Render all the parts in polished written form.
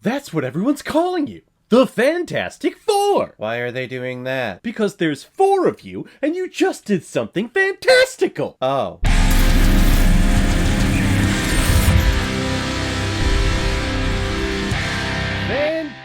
That's what everyone's calling you. The Fantastic Four! Why are they doing that? Because there's 4 of you, and you just did something fantastical! Oh.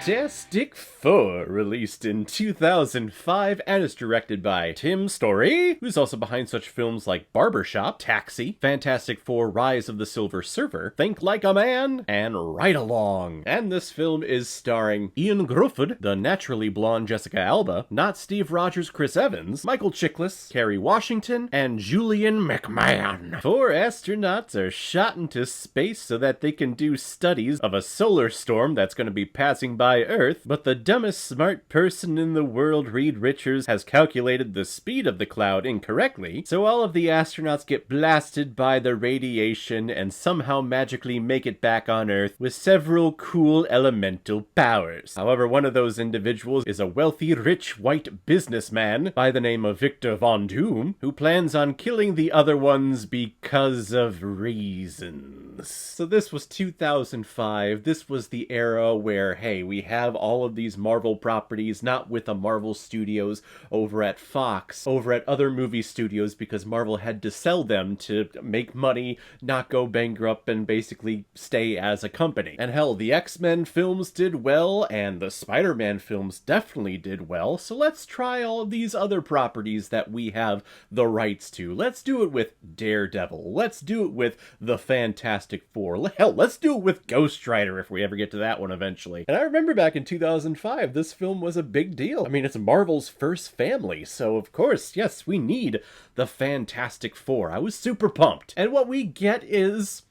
Fantastic Four, released in 2005 and is directed by Tim Story, who's also behind such films like Barbershop, Taxi, Fantastic Four Rise of the Silver Surfer, Think Like a Man, and Ride Along. And this film is starring Ian Gruffudd, the naturally blonde Jessica Alba, not Steve Rogers, Chris Evans, Michael Chiklis, Kerry Washington, and Julian McMahon. 4 astronauts are shot into space so that they can do studies of a solar storm that's going to be passing by Earth, but the dumbest smart person in the world, Reed Richards, has calculated the speed of the cloud incorrectly, so all of the astronauts get blasted by the radiation and somehow magically make it back on Earth with several cool elemental powers. However, one of those individuals is a wealthy, rich, white businessman by the name of Victor Von Doom, who plans on killing the other ones because of reasons. So this was 2005. This was the era where, hey, we have all of these Marvel properties, not with the Marvel Studios over at Fox, over at other movie studios, because Marvel had to sell them to make money, not go bankrupt, and basically stay as a company. And hell, the X-Men films did well, and the Spider-Man films definitely did well, so let's try all of these other properties that we have the rights to. Let's do it with Daredevil. Let's do it with the Fantastic Four. Hell, let's do it with Ghost Rider if we ever get to that one eventually. And I remember back in 2005, this film was a big deal. I mean, it's Marvel's first family, so of course, yes, we need the Fantastic Four. I was super pumped. And what we get is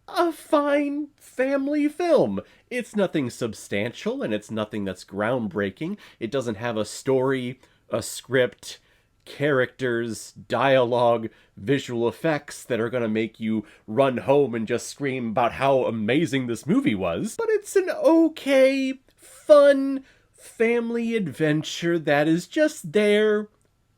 a fine family film. It's nothing substantial, and it's nothing that's groundbreaking. It doesn't have a story, a script, characters, dialogue, visual effects that are gonna make you run home and just scream about how amazing this movie was. But it's an okay, fun family adventure that is just there,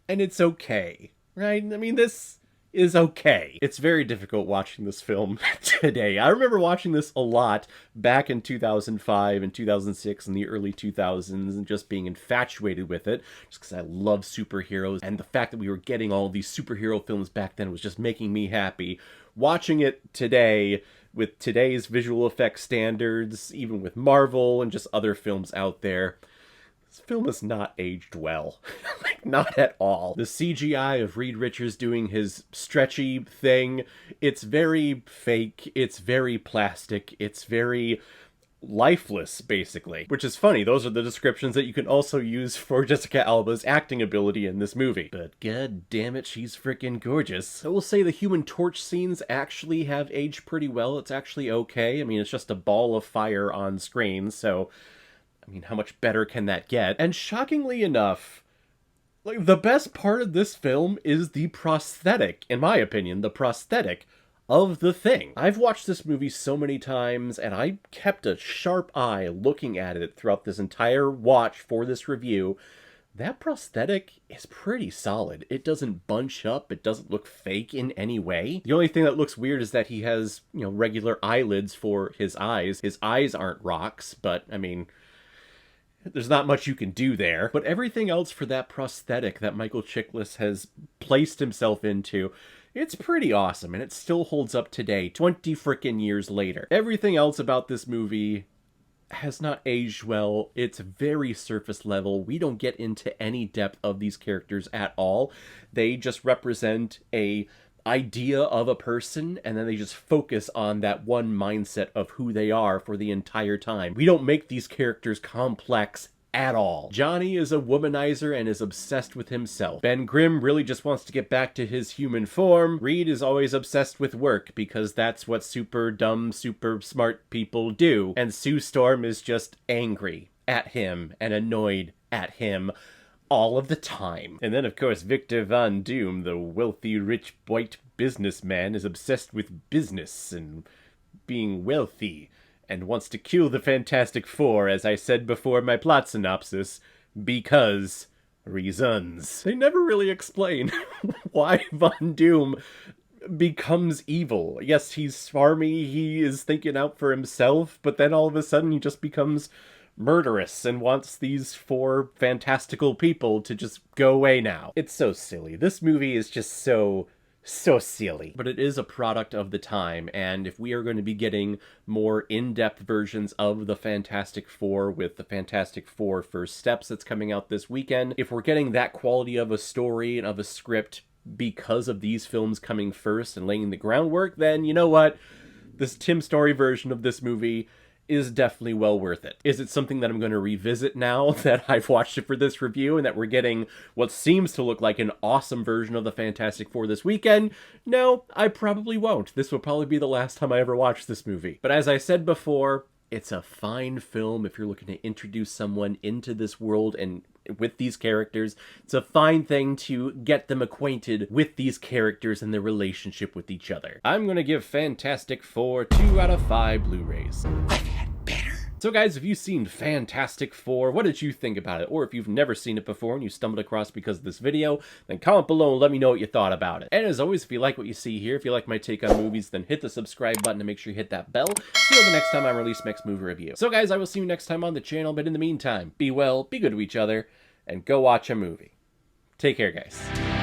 and it's okay, right? I mean, this is okay. It's very difficult watching this film today. I remember watching this a lot back in 2005 and 2006 and the early 2000s and just being infatuated with it just because I love superheroes, and the fact that we were getting all these superhero films back then was just making me happy. Watching it today with today's visual effects standards, even with Marvel and just other films out there, this film has not aged well. Like, not at all. The CGI of Reed Richards doing his stretchy thing, it's very fake, it's very plastic, it's very lifeless, basically. Which is funny, those are the descriptions that you can also use for Jessica Alba's acting ability in this movie. But god damn it, she's freaking gorgeous. I will say the Human Torch scenes actually have aged pretty well. It's actually okay. I mean, it's just a ball of fire on screen, so I mean, how much better can that get? And shockingly enough, like, the best part of this film is the prosthetic, in my opinion, the prosthetic of the Thing. I've watched this movie so many times, and I kept a sharp eye looking at it throughout this entire watch for this review. That prosthetic is pretty solid. It doesn't bunch up, it doesn't look fake in any way. The only thing that looks weird is that he has, you know, regular eyelids for his eyes. His eyes aren't rocks, but, I mean, there's not much you can do there. But everything else for that prosthetic that Michael Chiklis has placed himself into, it's pretty awesome, and it still holds up today, 20 frickin' years later. Everything else about this movie has not aged well. It's very surface level. We don't get into any depth of these characters at all. They just represent a idea of a person, and then they just focus on that one mindset of who they are for the entire time. We don't make these characters complex at all. Johnny is a womanizer and is obsessed with himself. Ben Grimm really just wants to get back to his human form. Reed is always obsessed with work because that's what super dumb, super smart people do. And Sue Storm is just angry at him and annoyed at him all of the time. And then, of course, Victor Von Doom, the wealthy, rich, white businessman, is obsessed with business and being wealthy, and wants to kill the Fantastic Four, as I said before in my plot synopsis, because reasons. They never really explain why Von Doom becomes evil. Yes, he's smarmy, he is thinking out for himself, but then all of a sudden he just becomes murderous and wants these four fantastical people to just go away now. It's so silly. This movie is just so silly. But it is a product of the time, and if we are going to be getting more in-depth versions of the Fantastic Four with the Fantastic Four First Steps that's coming out this weekend, if we're getting that quality of a story and of a script because of these films coming first and laying the groundwork, then you know what? This Tim Story version of this movie is definitely well worth it. Is it something that I'm going to revisit now that I've watched it for this review and that we're getting what seems to look like an awesome version of the Fantastic Four this weekend? No, I probably won't. This will probably be the last time I ever watch this movie. But as I said before, it's a fine film if you're looking to introduce someone into this world and with these characters. It's a fine thing to get them acquainted with these characters and their relationship with each other. I'm gonna give Fantastic Four 2 out of 5 Blu-rays. So guys, if you've seen Fantastic Four, what did you think about it? Or if you've never seen it before and you stumbled across because of this video, then comment below and let me know what you thought about it. And as always, if you like what you see here, if you like my take on movies, then hit the subscribe button and make sure you hit that bell. See you the next time I release next movie review. So guys, I will see you next time on the channel, but in the meantime, be well, be good to each other, and go watch a movie. Take care, guys.